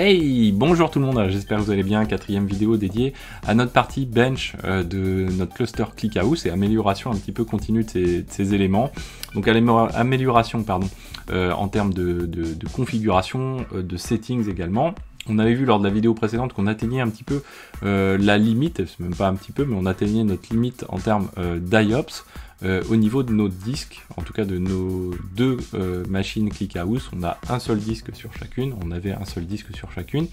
Hey, bonjour tout le monde, j'espère que vous allez bien, quatrième vidéo dédiée à notre partie bench de notre cluster ClickHouse et amélioration un petit peu continue de ces éléments. Donc amélioration en termes de configuration, de settings également. On avait vu lors de la vidéo précédente qu'on atteignait un petit peu la limite, c'est même pas un petit peu, mais on atteignait notre limite en termes d'IOPS. Au niveau de nos disques, en tout cas de nos deux machines ClickHouse, on a un seul disque sur chacune, on avait un seul disque sur chacune,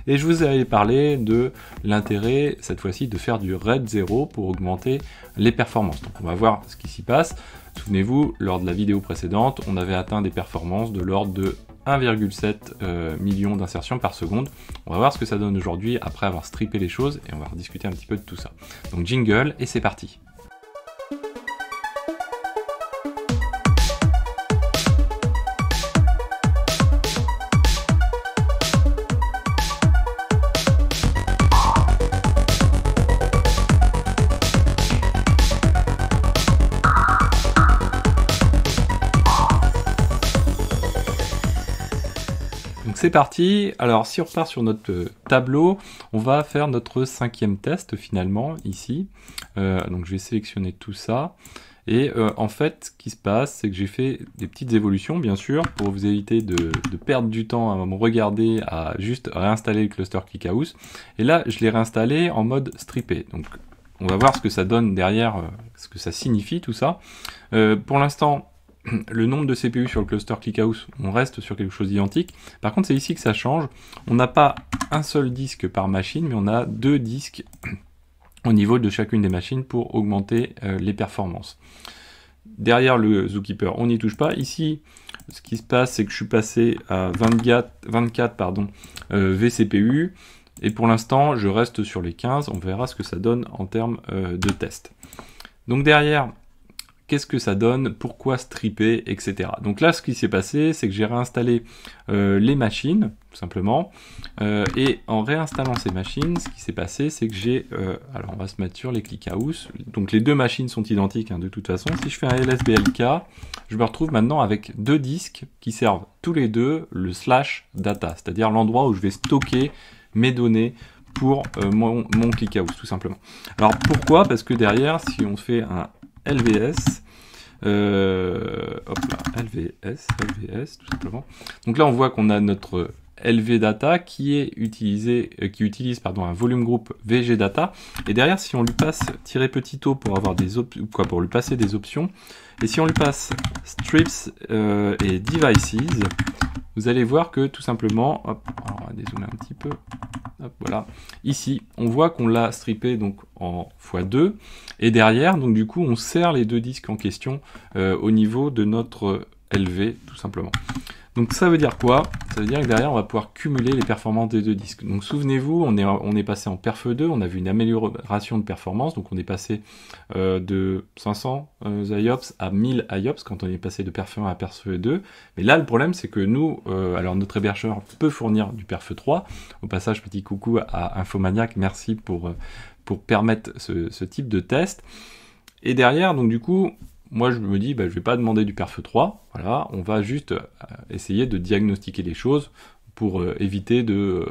et je vous avais parlé de l'intérêt, cette fois-ci, de faire du RAID 0 pour augmenter les performances. Donc on va voir ce qui s'y passe. Souvenez-vous, lors de la vidéo précédente, on avait atteint des performances de l'ordre de 1,7 million d'insertions par seconde. On va voir ce que ça donne aujourd'hui après avoir strippé les choses, et on va rediscuter un petit peu de tout ça. Donc jingle, et c'est parti. C'est parti. Alors si on repart sur notre tableau, on va faire notre cinquième test finalement ici. Donc je vais sélectionner tout ça. Et en fait, ce qui se passe, c'est que j'ai fait des petites évolutions, bien sûr, pour vous éviter de perdre du temps à me regarder, à juste réinstaller le cluster ClickHouse. Et là, je l'ai réinstallé en mode strippé. Donc on va voir ce que ça donne derrière, ce que ça signifie tout ça. Pour l'instant, le nombre de CPU sur le cluster ClickHouse, on reste sur quelque chose d'identique. Par contre, c'est ici que ça change. On n'a pas un seul disque par machine, mais on a deux disques au niveau de chacune des machines pour augmenter les performances. Derrière le Zookeeper, on n'y touche pas. Ici, ce qui se passe, c'est que je suis passé à 24 vCPU. Et pour l'instant, je reste sur les 15. On verra ce que ça donne en termes de test. Donc derrière, qu'est-ce que ça donne, pourquoi stripper, etc. Donc là, ce qui s'est passé, c'est que j'ai réinstallé les machines, tout simplement, et en réinstallant ces machines, ce qui s'est passé, c'est que j'ai... alors, on va se mettre sur les ClickHouse. Donc les deux machines sont identiques, hein, de toute façon. Si je fais un lsblk, je me retrouve maintenant avec deux disques qui servent tous les deux le /data, c'est-à-dire l'endroit où je vais stocker mes données pour mon ClickHouse, tout simplement. Alors pourquoi? Parce que derrière, si on fait un LVS, hop là, LVS, tout simplement. Donc là, on voit qu'on a notre LVData qui est utilisé, qui utilise un volume group VGData. Et derrière, si on lui passe -o pour avoir des pour lui passer des options, et si on lui passe strips et devices, vous allez voir que tout simplement, hop, on va dézoomer un petit peu. Hop, voilà. Ici, on voit qu'on l'a strippé donc en x2, et derrière, donc du coup, on sert les deux disques en question au niveau de notre LV, tout simplement. Donc ça veut dire quoi? Ça veut dire que derrière, on va pouvoir cumuler les performances des deux disques. Donc souvenez-vous, on est passé en perf 2, on a vu une amélioration de performance, donc on est passé de 500 IOPS à 1000 IOPS quand on est passé de perf 1 à perf 2. Mais là, le problème, c'est que nous, alors notre hébergeur peut fournir du perf 3. Au passage, petit coucou à Infomaniac, merci pour permettre ce type de test. Et derrière, donc du coup, moi je me dis, je vais pas demander du perf 3, voilà, on va juste essayer de diagnostiquer les choses pour éviter de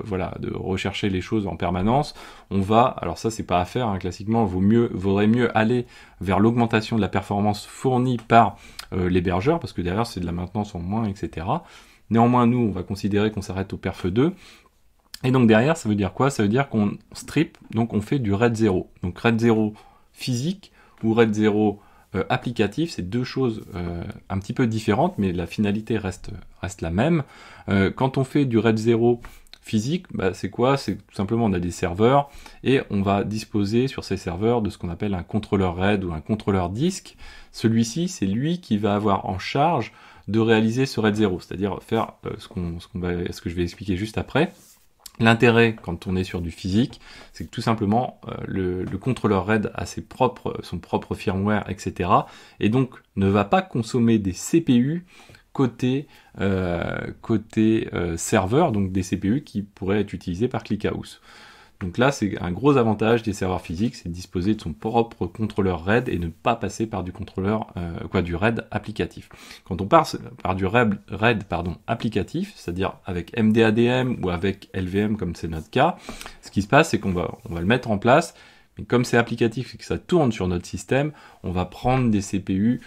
rechercher les choses en permanence. On va, alors ça c'est pas à faire, hein, classiquement, vaudrait mieux aller vers l'augmentation de la performance fournie par l'hébergeur, parce que derrière c'est de la maintenance en moins, etc. Néanmoins, nous, on va considérer qu'on s'arrête au perf 2. Et donc derrière, ça veut dire quoi? Ça veut dire qu'on strip, donc on fait du RAID 0. Donc RAID 0 physique ou RAID 0 applicatif, c'est deux choses un petit peu différentes, mais la finalité reste la même. Quand on fait du RAID 0 physique, c'est quoi? C'est tout simplement, on a des serveurs, et on va disposer sur ces serveurs de ce qu'on appelle un contrôleur RAID ou un contrôleur disque. Celui-ci, c'est lui qui va avoir en charge de réaliser ce RAID 0, c'est-à-dire faire ce que je vais expliquer juste après. L'intérêt, quand on est sur du physique, c'est que tout simplement, le contrôleur RAID a son propre firmware, etc. Et donc, ne va pas consommer des CPU côté serveur, donc des CPU qui pourraient être utilisés par ClickHouse. Donc là, c'est un gros avantage des serveurs physiques, c'est de disposer de son propre contrôleur RAID et ne pas passer par du contrôleur, du RAID applicatif. Quand on passe par du RAID applicatif, c'est-à-dire avec MDADM ou avec LVM comme c'est notre cas, ce qui se passe, c'est qu'on va le mettre en place. Mais comme c'est applicatif et que ça tourne sur notre système, on va prendre des CPU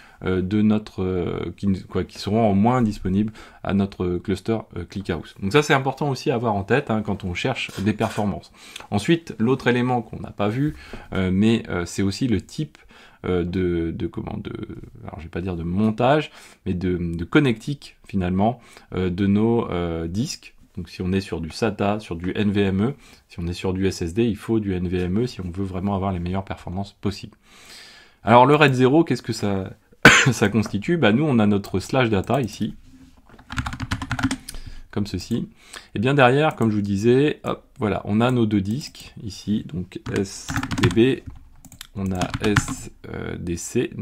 qui seront en moins disponibles à notre cluster ClickHouse. Donc ça, c'est important aussi à avoir en tête quand on cherche des performances. Ensuite, l'autre élément qu'on n'a pas vu, mais c'est aussi le type alors je vais pas dire de montage, mais de connectique finalement de nos disques. Donc si on est sur du SATA, sur du NVMe, si on est sur du SSD, il faut du NVMe si on veut vraiment avoir les meilleures performances possibles. Alors le RAID 0, qu'est-ce que ça, ça constitue? Nous, on a notre slash data ici, comme ceci. Et bien derrière, comme je vous disais, hop, voilà, on a nos deux disques ici, donc SDB, on a SDC,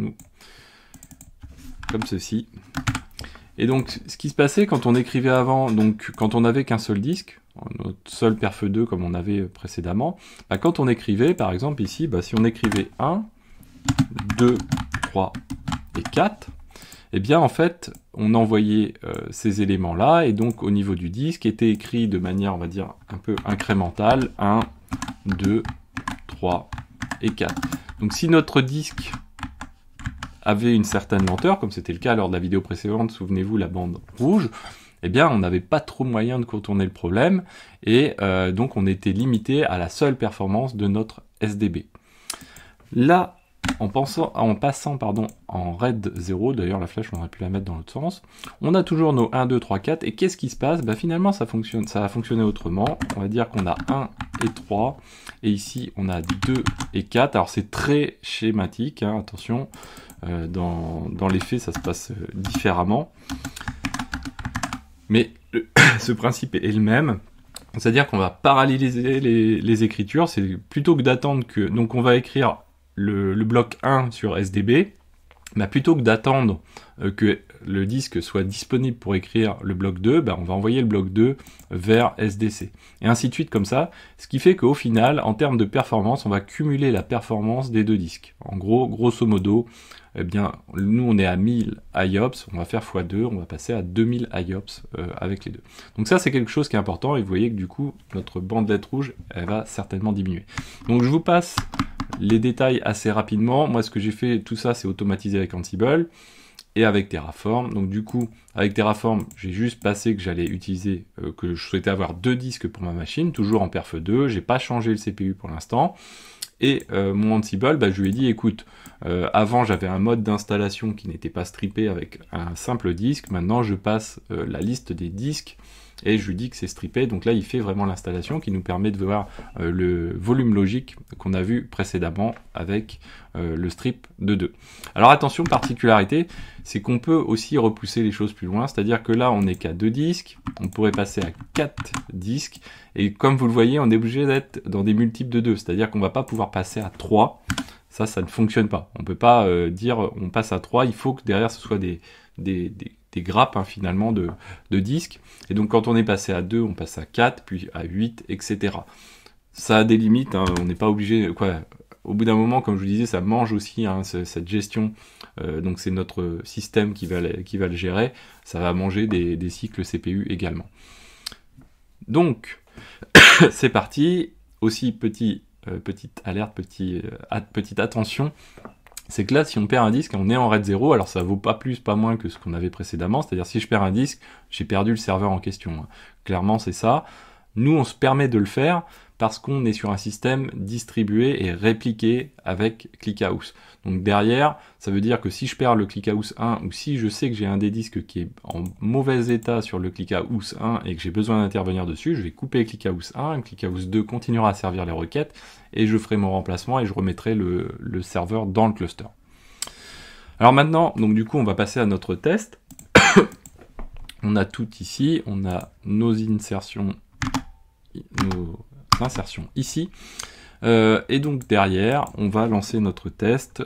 comme ceci. Et donc, ce qui se passait quand on écrivait avant, donc quand on n'avait qu'un seul disque, notre seul perf 2 comme on avait précédemment, quand on écrivait, par exemple ici, si on écrivait 1, 2, 3 et 4, eh bien en fait, on envoyait ces éléments-là, et donc au niveau du disque, était écrit de manière, on va dire, un peu incrémentale, 1, 2, 3 et 4. Donc si notre disque avait une certaine lenteur, comme c'était le cas lors de la vidéo précédente, souvenez-vous, la bande rouge, eh bien, on n'avait pas trop moyen de contourner le problème, et donc on était limité à la seule performance de notre SDB. Là, en passant en RAID 0, d'ailleurs la flèche on aurait pu la mettre dans l'autre sens, on a toujours nos 1, 2, 3, 4, et qu'est-ce qui se passe? Finalement ça va fonctionner autrement, on va dire qu'on a 1 et 3, et ici on a 2 et 4, alors c'est très schématique, attention, dans les faits ça se passe différemment, mais ce principe est le même. C'est-à-dire qu'on va paralléliser les écritures, c'est plutôt que d'attendre que... Donc on va écrire le bloc 1 sur SDB, plutôt que d'attendre que le disque soit disponible pour écrire le bloc 2, on va envoyer le bloc 2 vers SDC. Et ainsi de suite comme ça, ce qui fait qu'au final, en termes de performance, on va cumuler la performance des deux disques. En gros, grosso modo, nous on est à 1000 IOPS, on va faire x2, on va passer à 2000 IOPS avec les deux. Donc ça c'est quelque chose qui est important, et vous voyez que du coup, notre bandelette rouge, elle va certainement diminuer. Donc je vous passe les détails assez rapidement. Moi ce que j'ai fait, tout ça c'est automatisé avec Ansible et avec Terraform. Donc du coup, avec Terraform, j'ai juste passé que j'allais utiliser, que je souhaitais avoir deux disques pour ma machine, toujours en perf 2, j'ai pas changé le CPU pour l'instant. Et mon Ansible, je lui ai dit, écoute, avant j'avais un mode d'installation qui n'était pas strippé avec un simple disque, maintenant je passe la liste des disques, et je lui dis que c'est strippé, donc là il fait vraiment l'installation qui nous permet de voir le volume logique qu'on a vu précédemment avec le strip de 2. Alors attention, particularité, c'est qu'on peut aussi repousser les choses plus loin, c'est-à-dire que là on n'est qu'à 2 disques, on pourrait passer à 4 disques, et comme vous le voyez, on est obligé d'être dans des multiples de 2, c'est-à-dire qu'on ne va pas pouvoir passer à 3, ça ne fonctionne pas. On ne peut pas dire on passe à 3, il faut que derrière ce soit des grappes finalement de disques, et donc quand on est passé à 2, on passe à 4, puis à 8, etc. Ça a des limites, on n'est pas obligé, au bout d'un moment, comme je vous disais, ça mange aussi cette gestion, donc c'est notre système qui va le gérer, ça va manger des cycles CPU également. Donc, c'est parti, aussi petite alerte, petite attention, c'est que là, si on perd un disque, on est en RAID 0, alors ça vaut pas plus, pas moins que ce qu'on avait précédemment, c'est-à-dire si je perds un disque, j'ai perdu le serveur en question. Clairement, c'est ça. Nous, on se permet de le faire parce qu'on est sur un système distribué et répliqué avec ClickHouse. Donc derrière, ça veut dire que si je perds le ClickHouse 1, ou si je sais que j'ai un des disques qui est en mauvais état sur le ClickHouse 1 et que j'ai besoin d'intervenir dessus, je vais couper ClickHouse 1, ClickHouse 2 continuera à servir les requêtes, et je ferai mon remplacement et je remettrai le serveur dans le cluster. Alors maintenant, donc du coup, on va passer à notre test. On a tout ici, on a nos insertions ici, et donc derrière on va lancer notre test,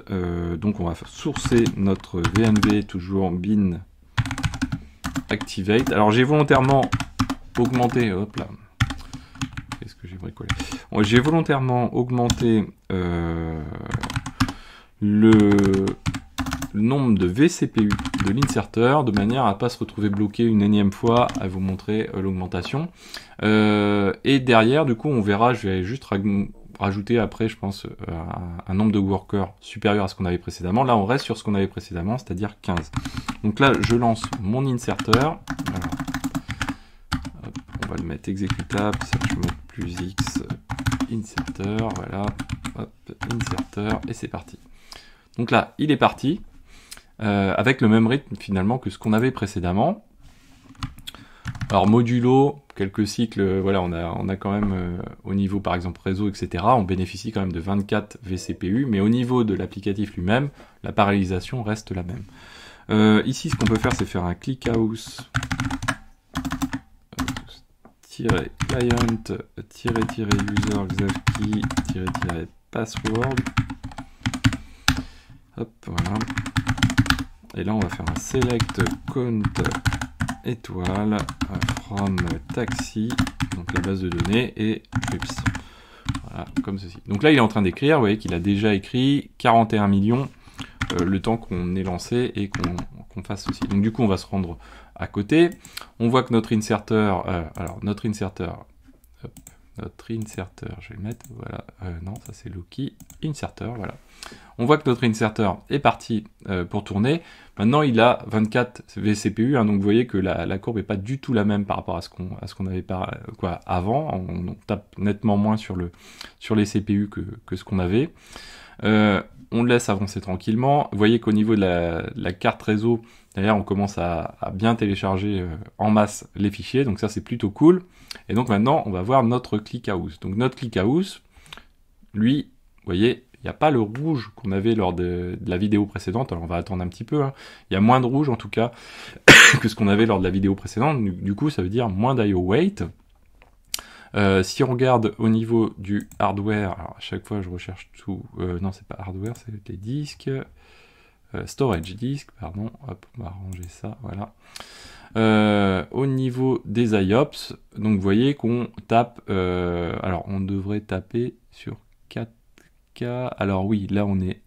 donc on va sourcer notre VNV, toujours bin activate. Alors j'ai volontairement augmenté, hop là, qu'est-ce que j'ai bricolé. J'ai volontairement augmenté le nombre de vCPU de l'inserteur de manière à pas se retrouver bloqué une énième fois à vous montrer l'augmentation. Et derrière, du coup, on verra, je vais juste rajouter après, je pense, un nombre de workers supérieur à ce qu'on avait précédemment. Là, on reste sur ce qu'on avait précédemment, c'est-à-dire 15. Donc là, je lance mon inserteur. Voilà. Hop, on va le mettre exécutable, je mets plus X, inserteur, voilà, hop, inserteur, et c'est parti. Donc là, il est parti, avec le même rythme finalement que ce qu'on avait précédemment. Alors modulo, quelques cycles, voilà, on a quand même au niveau par exemple réseau, etc., on bénéficie quand même de 24 vCPU, mais au niveau de l'applicatif lui-même, la parallélisation reste la même. Ici, ce qu'on peut faire, c'est faire un ClickHouse client user xavkey password. Hop, voilà. Et là, on va faire un select count étoile from taxi, donc la base de données, et ups. Voilà, comme ceci. Donc là, il est en train d'écrire, vous voyez qu'il a déjà écrit 41 millions le temps qu'on ait lancé et qu'on fasse ceci. Donc du coup, on va se rendre à côté. On voit que notre inserteur, notre inserteur, je vais le mettre, voilà, non, ça c'est Loki, inserteur, voilà. On voit que notre inserteur est parti pour tourner. Maintenant, il a 24 vCPU, hein, donc vous voyez que la courbe n'est pas du tout la même par rapport à ce qu'on avait avant. On tape nettement moins sur les CPU que ce qu'on avait. On le laisse avancer tranquillement. Vous voyez qu'au niveau de la carte réseau, d'ailleurs, on commence à bien télécharger en masse les fichiers, donc ça c'est plutôt cool. Et donc maintenant, on va voir notre ClickHouse. Donc notre ClickHouse, lui, vous voyez, il n'y a pas le rouge qu'on avait lors de la vidéo précédente. Alors on va attendre un petit peu, hein. Il y a moins de rouge en tout cas que ce qu'on avait lors de la vidéo précédente. Du coup, ça veut dire moins d'IO weight. Si on regarde au niveau du hardware, alors à chaque fois je recherche tout, non c'est pas hardware, c'est les disques, storage disk, pardon, hop, on va ranger ça, voilà. Au niveau des IOPS, donc vous voyez qu'on tape, alors on devrait taper sur 4K, alors oui, là on est,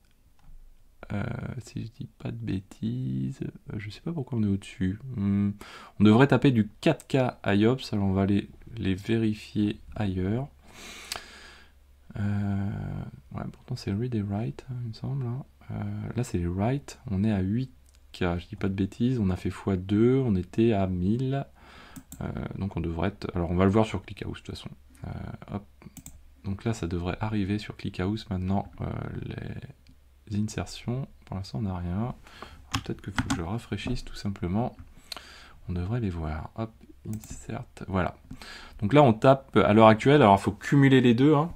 si je dis pas de bêtises, je sais pas pourquoi on est au-dessus, on devrait taper du 4K IOPS, alors on va les vérifier ailleurs. Ouais, pourtant c'est read et write, il me semble, hein. Là c'est les write, on est à 8K, je dis pas de bêtises, on a fait x2, on était à 1000, donc on devrait être, alors on va le voir sur ClickHouse de toute façon. Hop. Donc là ça devrait arriver sur ClickHouse maintenant, les insertions, pour l'instant on n'a rien, peut-être qu'il faut que je rafraîchisse tout simplement, on devrait les voir, hop, insert, voilà. Donc là on tape à l'heure actuelle, alors il faut cumuler les deux, hein,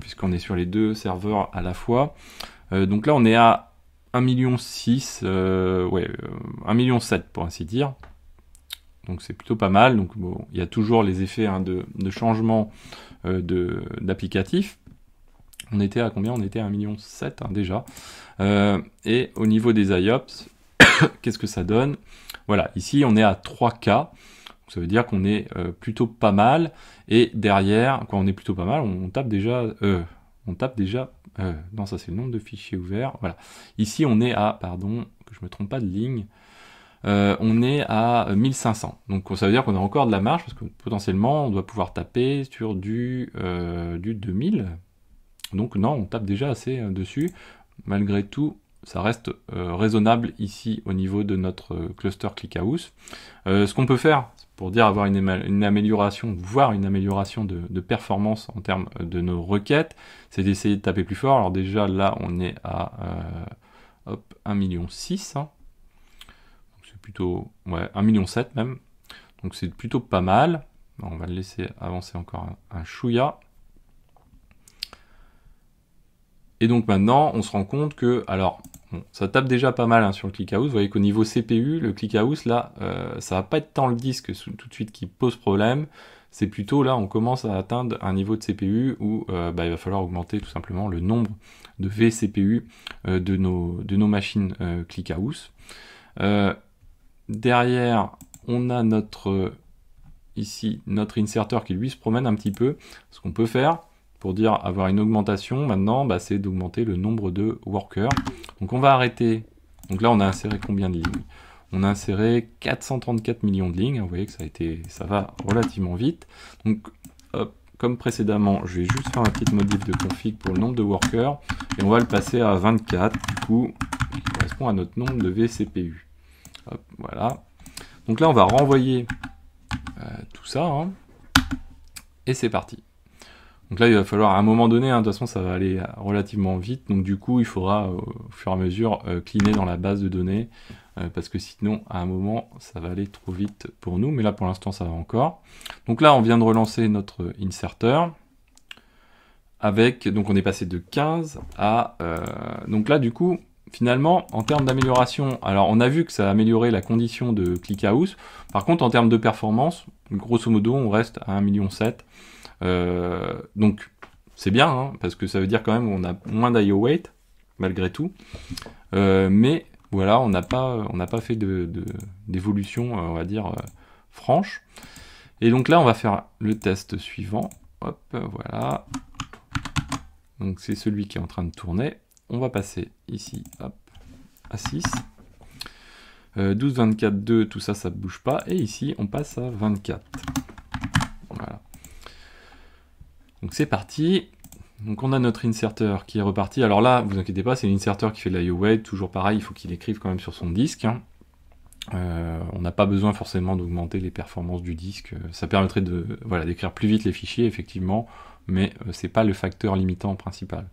puisqu'on est sur les deux serveurs à la fois. Donc là on est à 1,6 million, ouais, 1,7 million pour ainsi dire. Donc c'est plutôt pas mal. Donc bon, il y a toujours les effets, hein, de changement d'applicatif. On était à combien? On était à 1,7 million, hein, déjà. Et au niveau des IOPS, qu'est-ce que ça donne? Voilà, ici on est à 3K. Ça veut dire qu'on est plutôt pas mal. Et derrière, quand on est plutôt pas mal, on tape déjà... non, ça c'est le nombre de fichiers ouverts. Voilà. Ici, on est à... Pardon, que je me trompe pas de ligne. On est à 1500. Donc ça veut dire qu'on a encore de la marge, parce que potentiellement, on doit pouvoir taper sur du 2000. Donc non, on tape déjà assez dessus. Malgré tout, ça reste raisonnable ici au niveau de notre cluster ClickHouse. Ce qu'on peut faire, pour dire avoir une amélioration, voire une amélioration de performance en termes de nos requêtes, c'est d'essayer de taper plus fort. Alors déjà là on est à 1,6 million, hein. C'est plutôt, ouais, 1,7 million même, donc c'est plutôt pas mal. On va le laisser avancer encore un chouïa. Et donc maintenant, on se rend compte que, alors, bon, ça tape déjà pas mal, hein, sur le ClickHouse. Vous voyez qu'au niveau CPU, le ClickHouse, là, ça va pas être tant le disque tout de suite qui pose problème. C'est plutôt là, on commence à atteindre un niveau de CPU où il va falloir augmenter tout simplement le nombre de vCPU de nos machines ClickHouse. Derrière, on a notre ici notre inserteur qui lui se promène un petit peu. Ce qu'on peut faire pour dire avoir une augmentation maintenant, bah, c'est d'augmenter le nombre de workers. Donc on va arrêter. Donc là on a inséré combien de lignes? On a inséré 434 millions de lignes. Vous voyez que ça va relativement vite. Donc hop, comme précédemment, je vais juste faire une petite modif de config pour le nombre de workers et on va le passer à 24, du coup, qui correspond à notre nombre de vCPU. Hop, voilà. Donc là, on va renvoyer tout ça, hein, et c'est parti. Donc là, il va falloir à un moment donné, hein, de toute façon, ça va aller relativement vite, donc du coup, il faudra au fur et à mesure cleaner dans la base de données, parce que sinon, à un moment, ça va aller trop vite pour nous, mais là, pour l'instant, ça va encore. Donc là, on vient de relancer notre inserteur, donc on est passé de 15 à... donc là, du coup, finalement, en termes d'amélioration, alors on a vu que ça a amélioré la condition de ClickHouse, par contre, en termes de performance, grosso modo, on reste à 1,7 million. Donc, c'est bien, hein, parce que ça veut dire quand même qu'on a moins d'IO weight, malgré tout, mais... Voilà, on n'a pas fait d'évolution, on va dire, franche. Et donc là, on va faire le test suivant. Hop, voilà. Donc c'est celui qui est en train de tourner. On va passer ici, hop, à 6. 12, 24, 2, tout ça, ça ne bouge pas. Et ici, on passe à 24. Voilà. Donc c'est parti. Donc on a notre inserteur qui est reparti. Alors là, vous inquiétez pas, c'est l'inserteur qui fait de l'IO weight. Toujours pareil, il faut qu'il écrive quand même sur son disque. Hein. On n'a pas besoin forcément d'augmenter les performances du disque. Ça permettrait d'écrire plus vite les fichiers, effectivement, mais c'est pas le facteur limitant principal.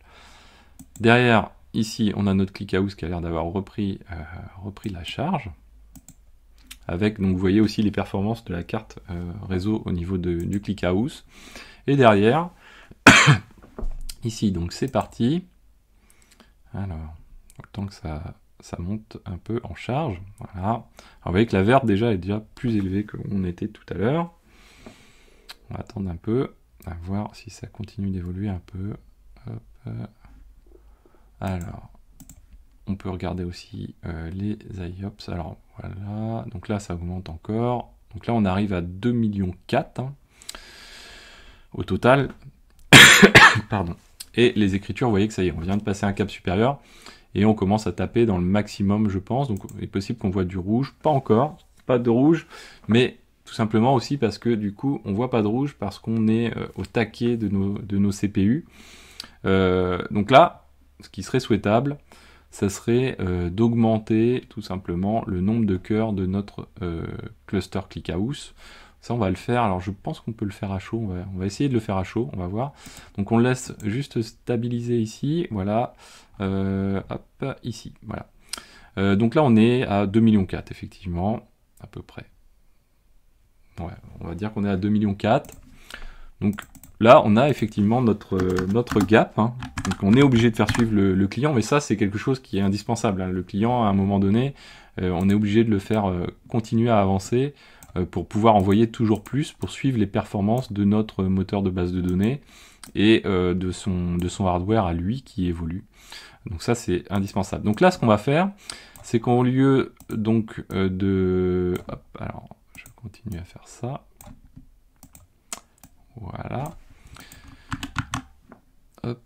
Derrière, ici, on a notre ClickHouse qui a l'air d'avoir repris la charge. Avec, donc vous voyez aussi les performances de la carte réseau au niveau du ClickHouse. Et derrière... Ici, donc c'est parti. Alors, autant que ça monte un peu en charge. Voilà. Alors, vous voyez que la verte déjà est déjà plus élevée que on était tout à l'heure. On va attendre un peu, à voir si ça continue d'évoluer un peu. Hop. Alors, on peut regarder aussi les IOPS. Alors, voilà. Donc là, ça augmente encore. Donc là, on arrive à 2,4 millions hein, au total. Pardon. Et les écritures, vous voyez que ça y est, on vient de passer un cap supérieur et on commence à taper dans le maximum, je pense. Donc il est possible qu'on voit du rouge, pas encore, pas de rouge, mais tout simplement aussi parce que du coup, on voit pas de rouge parce qu'on est au taquet de nos CPU. Donc là, ce qui serait souhaitable, ça serait d'augmenter tout simplement le nombre de cœurs de notre cluster ClickHouse. Ça, on va le faire. Alors, je pense qu'on peut le faire à chaud. On va essayer de le faire à chaud. On va voir. Donc, on le laisse juste stabiliser ici. Voilà. Hop, ici. Voilà. Donc là, on est à 2,4 millions, effectivement. À peu près. Ouais, on va dire qu'on est à 2,4 millions. Donc là, on a effectivement notre gap. Hein. Donc, on est obligé de faire suivre le client. Mais ça, c'est quelque chose qui est indispensable. Hein. Le client, à un moment donné, on est obligé de le faire continuer à avancer pour pouvoir envoyer toujours plus, pour suivre les performances de notre moteur de base de données et de son hardware à lui qui évolue. Donc ça, c'est indispensable. Donc là, ce qu'on va faire, c'est qu'au lieu donc Hop, alors, je continue à faire ça. Voilà. Hop.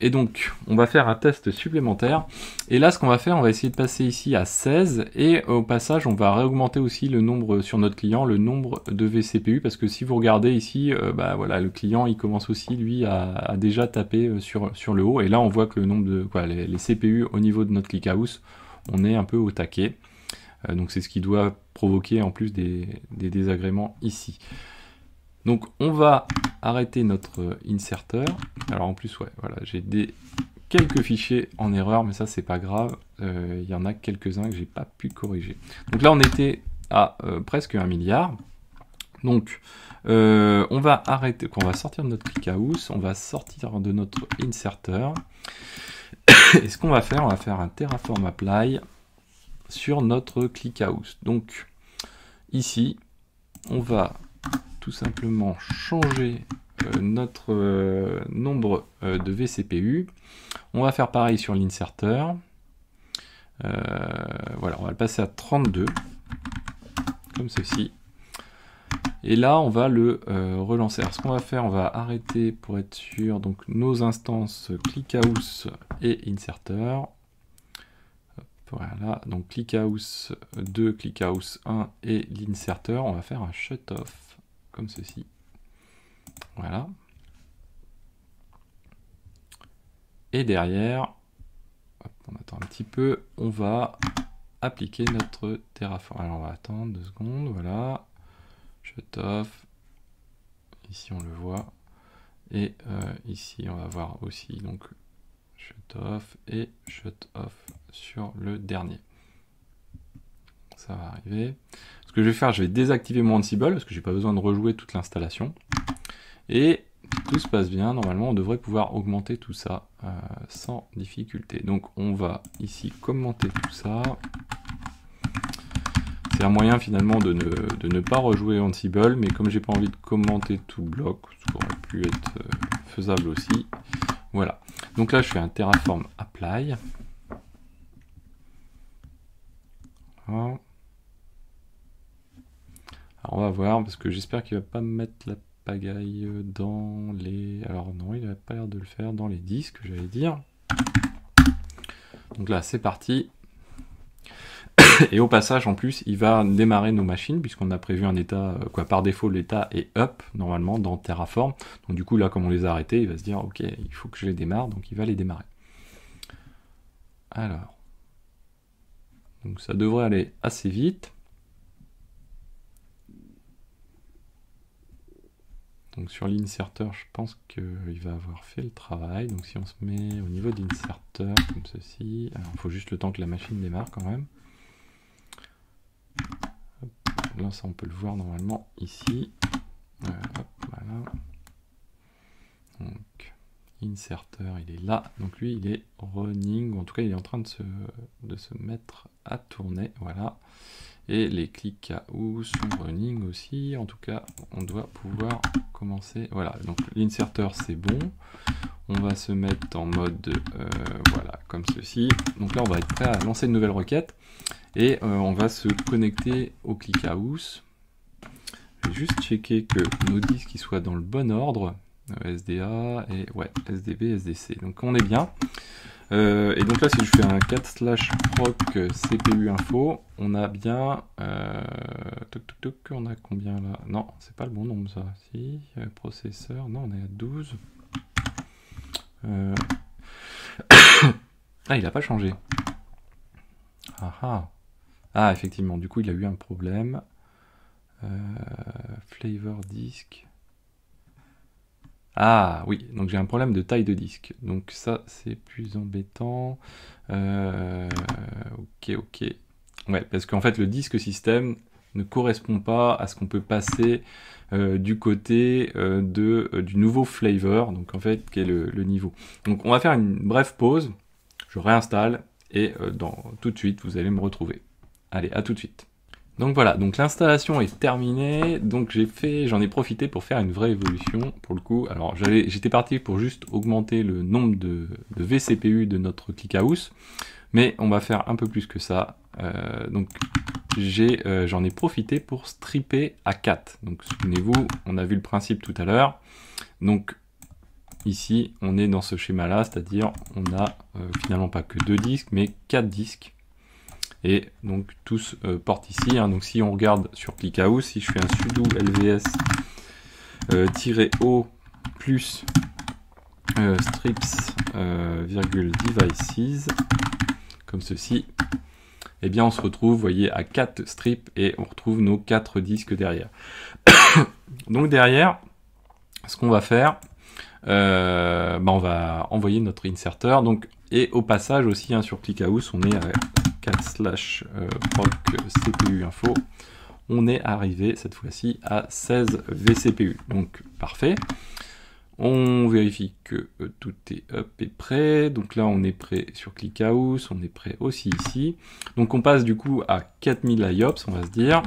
Et donc, on va faire un test supplémentaire. Et là, ce qu'on va faire, on va essayer de passer ici à 16. Et au passage, on va réaugmenter aussi le nombre sur notre client, le nombre de vCPU. Parce que si vous regardez ici, bah, voilà, le client, il commence aussi, lui, à déjà taper sur le haut. Et là, on voit que le nombre de les CPU au niveau de notre ClickHouse, on est un peu au taquet. Donc, c'est ce qui doit provoquer en plus des désagréments ici. Donc on va arrêter notre inserteur. Alors en plus, ouais, voilà, j'ai quelques fichiers en erreur, mais ça c'est pas grave. Il y en a quelques-uns que j'ai pas pu corriger. Donc là on était à presque 1 milliard. Donc on va arrêter, on va sortir de notre ClickHouse, on va sortir de notre inserteur. Et ce qu'on va faire, on va faire un Terraform Apply sur notre ClickHouse. Donc ici, on va tout simplement changer notre nombre de vCPU. On va faire pareil sur l'inserteur. Voilà, on va le passer à 32, comme ceci. Et là, on va le relancer. Alors, ce qu'on va faire, on va arrêter pour être sûr. Donc, nos instances ClickHouse et Inserter. Voilà, donc ClickHouse 2, ClickHouse 1 et l'Inserter. On va faire un shut-off, comme ceci. Voilà. Et derrière, hop, on attend un petit peu, on va appliquer notre Terraform. Alors, on va attendre 2 secondes, voilà. Shut-off. Ici, on le voit. Et ici, on va voir aussi, donc, shut-off et shut-off sur le dernier. Ça va arriver. Ce que je vais faire, je vais désactiver mon Ansible parce que j'ai pas besoin de rejouer toute l'installation. Et si tout se passe bien, normalement on devrait pouvoir augmenter tout ça sans difficulté. Donc on va ici commenter tout ça. C'est un moyen finalement de ne pas rejouer Ansible, mais comme j'ai pas envie de commenter tout le bloc, ce qui aurait pu être faisable aussi. Voilà. Donc là je fais un Terraform Apply. Voilà. Alors on va voir, parce que j'espère qu'il va pas me mettre la pagaille dans les... Alors non, il n'a pas l'air de le faire dans les disques, j'allais dire. Donc là, c'est parti. Et au passage, en plus, il va démarrer nos machines, puisqu'on a prévu un état, par défaut, l'état est up, normalement, dans Terraform. Donc du coup, là, comme on les a arrêtés, il va se dire, ok, il faut que je les démarre, donc il va les démarrer. Alors. Donc ça devrait aller assez vite. Donc sur l'inserteur, je pense qu'il va avoir fait le travail. Donc si on se met au niveau de l'inserteur, comme ceci, alors il faut juste le temps que la machine démarre quand même. Hop, là, ça on peut le voir normalement ici. Hop, voilà. Donc inserteur, il est là. Donc lui, il est running, ou en tout cas, il est en train de se mettre à tourner. Voilà. Et les ClickHouse sont running aussi. En tout cas, on doit pouvoir commencer. Voilà, donc l'inserteur c'est bon. On va se mettre en mode voilà, comme ceci. Donc là, on va être prêt à lancer une nouvelle requête. Et on va se connecter au ClickHouse. Je vais juste checker que nos disques soient dans le bon ordre. SDA et ouais, SDB, SDC. Donc on est bien. Et donc là, si je fais un cat/proc CPU info, on a bien... on a combien là? Non, c'est pas le bon nombre ça. Si, processeur, non, on est à 12. Ah, il n'a pas changé. Ah, effectivement, du coup, il a eu un problème. Flavor disk. Ah oui, donc j'ai un problème de taille de disque. Donc ça, c'est plus embêtant. Ok. Ouais, parce qu'en fait, le disque système ne correspond pas à ce qu'on peut passer du côté du nouveau flavor, donc en fait, qui est le niveau. Donc on va faire une brève pause. Je réinstalle et tout de suite, vous allez me retrouver. Allez, à tout de suite. Donc voilà, donc l'installation est terminée, donc j'en ai profité pour faire une vraie évolution pour le coup. Alors j'étais parti pour juste augmenter le nombre de vCPU de notre ClickHouse, mais on va faire un peu plus que ça. Donc j'en ai profité pour stripper à 4. Donc souvenez-vous, on a vu le principe tout à l'heure. Donc ici, on est dans ce schéma-là, c'est-à-dire on a finalement pas que 2 disques, mais 4 disques. Et donc tous portent ici, hein. Donc si on regarde sur ClickHouse, si je fais un sudo lvs-o plus strips devices, comme ceci, eh bien on se retrouve, vous voyez, à 4 strips et on retrouve nos 4 disques derrière. Donc derrière, ce qu'on va faire, on va envoyer notre inserteur. Donc, et au passage aussi, hein, sur ClickHouse, on est à cat/proc CPU info. On est arrivé cette fois-ci à 16 vCPU. Donc parfait. On vérifie que tout est up et prêt. Donc là, on est prêt sur ClickHouse. On est prêt aussi ici. Donc on passe du coup à 4000 IOPS, on va se dire.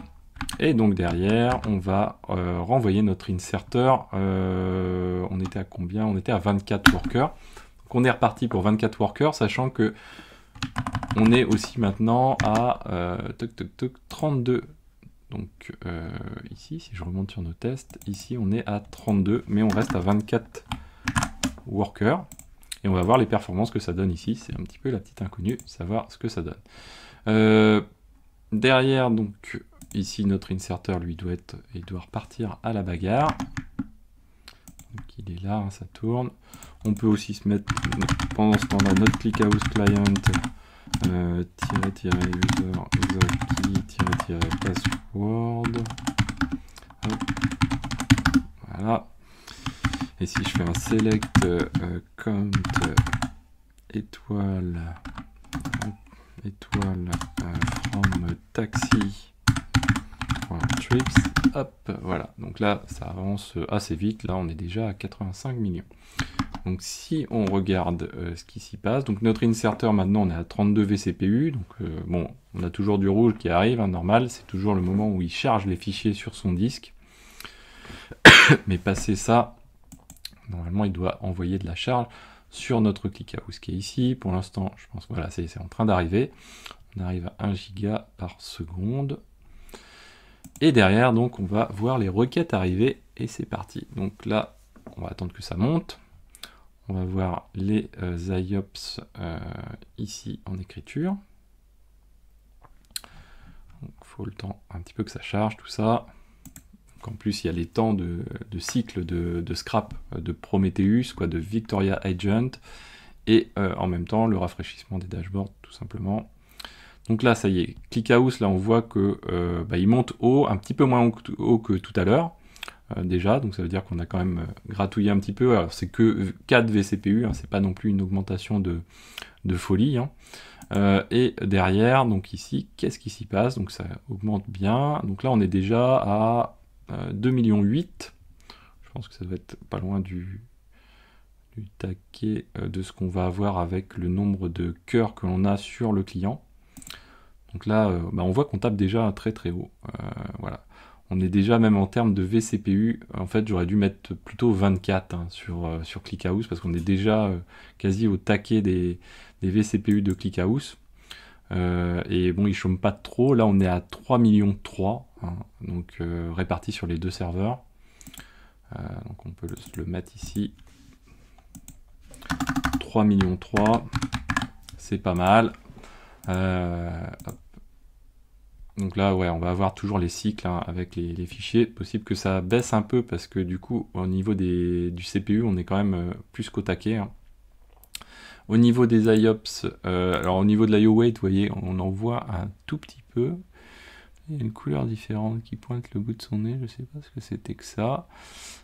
Et donc derrière, on va renvoyer notre inserteur. On était à combien? On était à 24 workers. Donc on est reparti pour 24 workers, sachant que on est aussi maintenant à 32 Donc ici, si je remonte sur nos tests, ici on est à 32, mais on reste à 24 workers. Et on va voir les performances que ça donne ici. C'est un petit peu la petite inconnue, savoir ce que ça donne. Derrière, donc ici notre inserter, lui, il doit repartir à la bagarre. Donc il est là, hein, ça tourne. On peut aussi se mettre, pendant ce temps-là, notre ClickHouse client, user key, password. Hop. Voilà. Et si je fais un select count étoile from taxi trips, hop, voilà. Donc là, ça avance assez vite. Là, on est déjà à 85 millions. Donc si on regarde ce qui s'y passe, donc notre inserter maintenant on est à 32 vCPU, donc bon, on a toujours du rouge qui arrive, hein, normal, c'est toujours le moment où il charge les fichiers sur son disque. Mais passé ça, normalement il doit envoyer de la charge sur notre ClickHouse qui est ici. Pour l'instant, je pense voilà, c'est en train d'arriver. On arrive à 1 giga par seconde. Et derrière, donc on va voir les requêtes arriver et c'est parti. Donc là, on va attendre que ça monte. On va voir les IOPS ici en écriture. Il faut le temps un petit peu que ça charge tout ça. Donc en plus, il y a les temps de cycle de scrap de Prometheus, quoi, de Victoria Agent, et en même temps le rafraîchissement des dashboards, tout simplement. Donc là, ça y est, ClickHouse, là on voit que il monte haut, un petit peu moins haut que tout à l'heure. Déjà, donc ça veut dire qu'on a quand même gratouillé un petit peu. Alors c'est que 4 vCPU, hein, c'est pas non plus une augmentation de folie. Hein. Et derrière, donc ici, qu'est-ce qui s'y passe? Donc ça augmente bien. Donc là, on est déjà à 2,8 millions. Je pense que ça doit être pas loin du taquet de ce qu'on va avoir avec le nombre de cœurs que l'on a sur le client. Donc là, on voit qu'on tape déjà très très haut. Voilà. On est déjà, même en termes de vCPU, en fait j'aurais dû mettre plutôt 24 hein, sur ClickHouse, parce qu'on est déjà quasi au taquet des vCPU de ClickHouse. Et bon, il chôme pas trop, là on est à 3,3 millions, hein, donc répartis sur les deux serveurs. Donc on peut le mettre ici. 3,3 millions, c'est pas mal. Hop. Donc là, ouais, on va avoir toujours les cycles hein, avec les fichiers. Possible que ça baisse un peu parce que du coup, au niveau du CPU, on est quand même plus qu'au taquet. Hein. Au niveau des IOPS, alors au niveau de l'IO weight, vous voyez, on en voit un tout petit peu. Il y a une couleur différente qui pointe le bout de son nez, je sais pas ce que c'était que ça.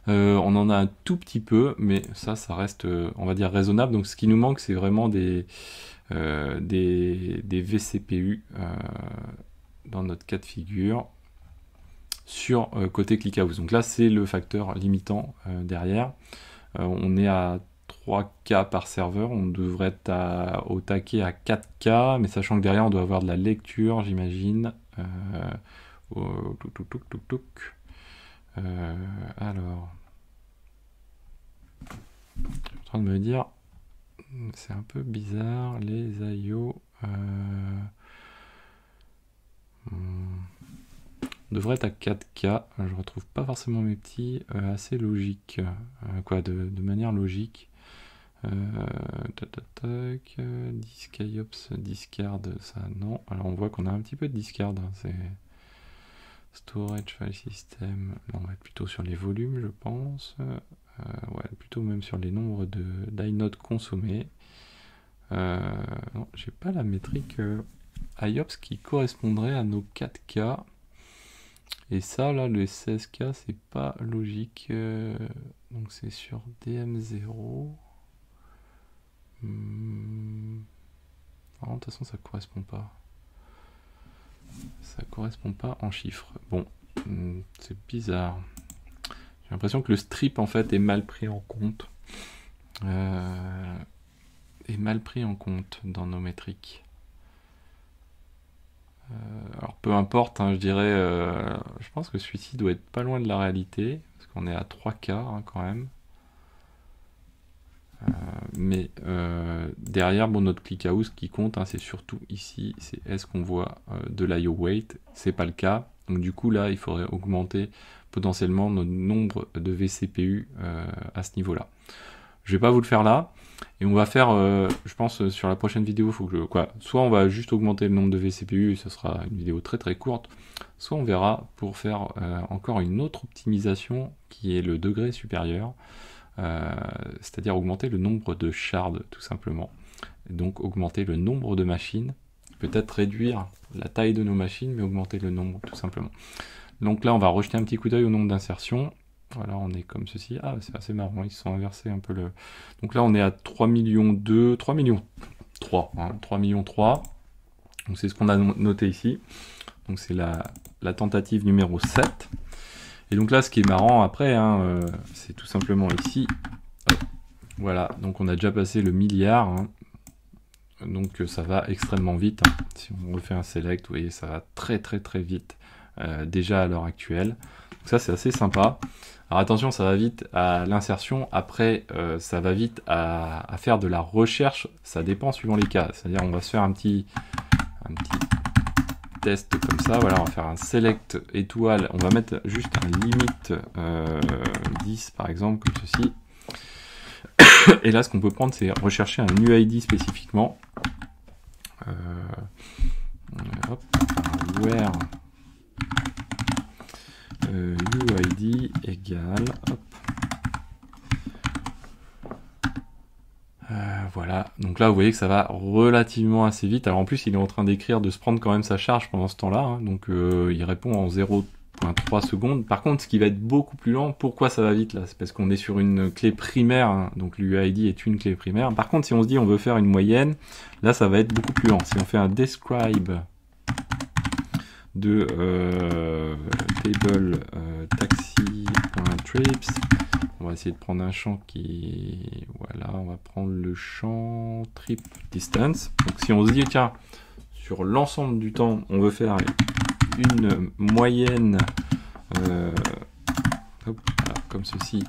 On en a un tout petit peu, mais ça reste, on va dire, raisonnable. Donc ce qui nous manque, c'est vraiment des vCPU dans notre cas de figure sur côté ClickHouse. Donc là, c'est le facteur limitant derrière. On est à 3K par serveur, on devrait être au taquet à 4K, mais sachant que derrière, on doit avoir de la lecture, j'imagine. Alors, je suis en train de me dire, c'est un peu bizarre, les IO... on devrait être à 4K, je retrouve pas forcément mes petits, assez logique, quoi, de manière logique. Disque IOPS, discard, ça non. Alors on voit qu'on a un petit peu de discard, hein, c'est storage file system, là on va être plutôt sur les volumes je pense, ouais, plutôt même sur les nombres d'iNode consommés. Non, j'ai pas la métrique IOPS qui correspondrait à nos 4K. Et ça, là, le 16K, c'est pas logique. Donc c'est sur DM0. Non, de toute façon, ça correspond pas. Ça correspond pas en chiffres. Bon, c'est bizarre. J'ai l'impression que le strip, en fait, est mal pris en compte. Est mal pris en compte dans nos métriques. Alors peu importe, hein, je dirais, je pense que celui-ci doit être pas loin de la réalité, parce qu'on est à 3K hein, quand même. Mais derrière, bon, notre ClickHouse qui compte, hein, c'est surtout ici, c'est est-ce qu'on voit de l'IO weight, c'est pas le cas. Donc du coup là, il faudrait augmenter potentiellement notre nombre de vCPU à ce niveau-là. Je vais pas vous le faire là, et on va faire, je pense, sur la prochaine vidéo, faut que soit on va juste augmenter le nombre de vCPU, et ce sera une vidéo très très courte, soit on verra pour faire encore une autre optimisation qui est le degré supérieur, c'est-à-dire augmenter le nombre de shards tout simplement. Et donc augmenter le nombre de machines, peut-être réduire la taille de nos machines, mais augmenter le nombre tout simplement. Donc là, on va rejeter un petit coup d'œil au nombre d'insertions. Voilà, on est comme ceci. Ah, c'est assez marrant, ils se sont inversés un peu le... Donc là, on est à 3 millions 2, 3 millions 3, hein, 3 millions 3. Donc c'est ce qu'on a noté ici. Donc c'est la tentative numéro 7. Et donc là, ce qui est marrant après, hein, c'est tout simplement ici. Hop. Voilà, donc on a déjà passé le milliard. Hein. Donc ça va extrêmement vite. Hein. Si on refait un select, vous voyez, ça va très très très vite. Déjà à l'heure actuelle. Donc ça, c'est assez sympa. Alors attention, ça va vite à l'insertion. Après, ça va vite à faire de la recherche. Ça dépend suivant les cas. C'est-à-dire, on va se faire un petit test comme ça. Voilà, on va faire un select étoile. On va mettre juste un limite 10 par exemple, comme ceci. Et là, ce qu'on peut prendre, c'est rechercher un UID spécifiquement. Hop, where UID égale, hop. Voilà, donc là vous voyez que ça va relativement assez vite. Alors en plus il est en train d'écrire, de se prendre quand même sa charge pendant ce temps-là, hein. Donc il répond en 0,3 secondes. Par contre, ce qui va être beaucoup plus lent, pourquoi ça va vite là? C'est parce qu'on est sur une clé primaire, hein. Donc l'UID est une clé primaire. Par contre, si on se dit on veut faire une moyenne, là ça va être beaucoup plus lent. Si on fait un describe de table taxi.trips, on va essayer de prendre un champ qui... Voilà, on va prendre le champ trip distance. Donc si on se dit, tiens, sur l'ensemble du temps, on veut faire une moyenne, hop, voilà, comme ceci,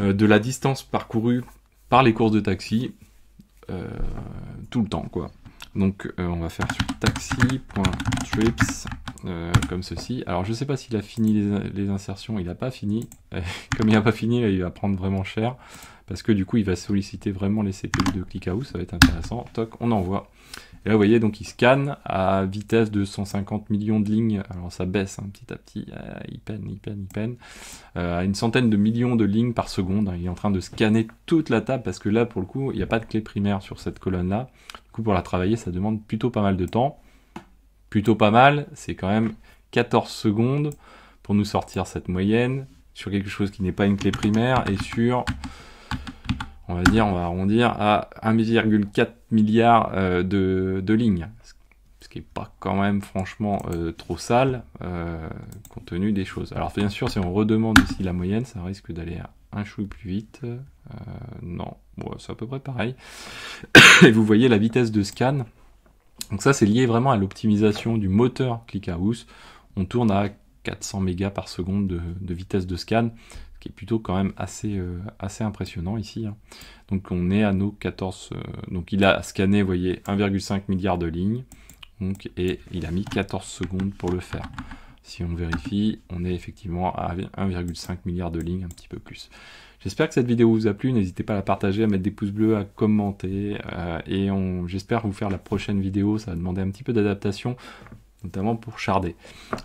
de la distance parcourue par les courses de taxi, tout le temps, quoi. Donc on va faire sur taxi.trips comme ceci. Alors je sais pas s'il a fini les insertions, il n'a pas fini. Comme il n'a pas fini, là, il va prendre vraiment cher. Parce que du coup il va solliciter vraiment les CPU de ClickHouse, ça va être intéressant. Toc, on envoie. Et là vous voyez, donc il scanne à vitesse de 150 millions de lignes. Alors ça baisse hein, petit à petit, il peine. À une centaine de millions de lignes par seconde. Hein. Il est en train de scanner toute la table parce que là pour le coup il n'y a pas de clé primaire sur cette colonne là. Du coup pour la travailler ça demande plutôt pas mal de temps. Plutôt pas mal, c'est quand même 14 secondes pour nous sortir cette moyenne sur quelque chose qui n'est pas une clé primaire et sur... On va dire, on va arrondir à 1,4 milliard de lignes. Ce qui n'est pas quand même franchement trop sale compte tenu des choses. Alors bien sûr, si on redemande ici la moyenne, ça risque d'aller un chouille plus vite. Non, bon, c'est à peu près pareil. Et vous voyez la vitesse de scan. Donc ça, c'est lié vraiment à l'optimisation du moteur ClickHouse. On tourne à 400 mégas par seconde de vitesse de scan, qui est plutôt quand même assez impressionnant ici. Hein. Donc on est à nos 14... donc il a scanné, vous voyez, 1,5 milliard de lignes, donc, et il a mis 14 secondes pour le faire. Si on vérifie, on est effectivement à 1,5 milliard de lignes, un petit peu plus. J'espère que cette vidéo vous a plu, n'hésitez pas à la partager, à mettre des pouces bleus, à commenter, et j'espère vous faire la prochaine vidéo, ça va demander un petit peu d'adaptation, notamment pour sharder.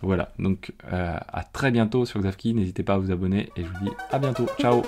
Voilà, donc à très bientôt sur Xavki, n'hésitez pas à vous abonner, et je vous dis à bientôt, ciao!